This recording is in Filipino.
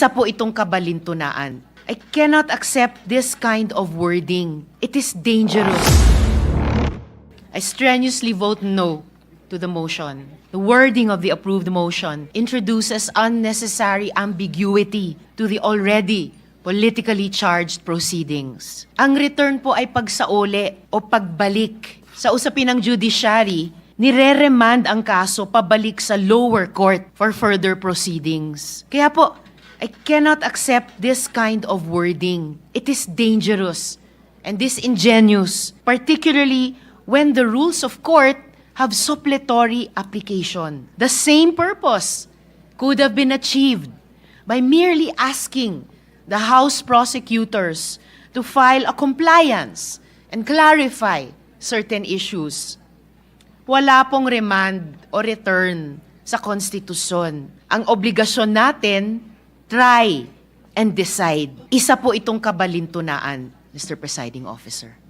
Isa po itong kabalintunaan. I cannot accept this kind of wording. It is dangerous. I strenuously vote no to the motion. The wording of the approved motion introduces unnecessary ambiguity to the already politically charged proceedings. Ang return po ay pagsauli o pagbalik. Sa usapin ng judiciary, nire-remand ang kaso pabalik sa lower court for further proceedings. Kaya po, I cannot accept this kind of wording. It is dangerous and disingenuous, particularly when the rules of court have suppletory application. The same purpose could have been achieved by merely asking the House prosecutors to file a compliance and clarify certain issues. Wala pong remand o return sa konstitusyon. Ang obligasyon natin, try and decide. Isa po itong kabalintunaan, Mr. Presiding Officer.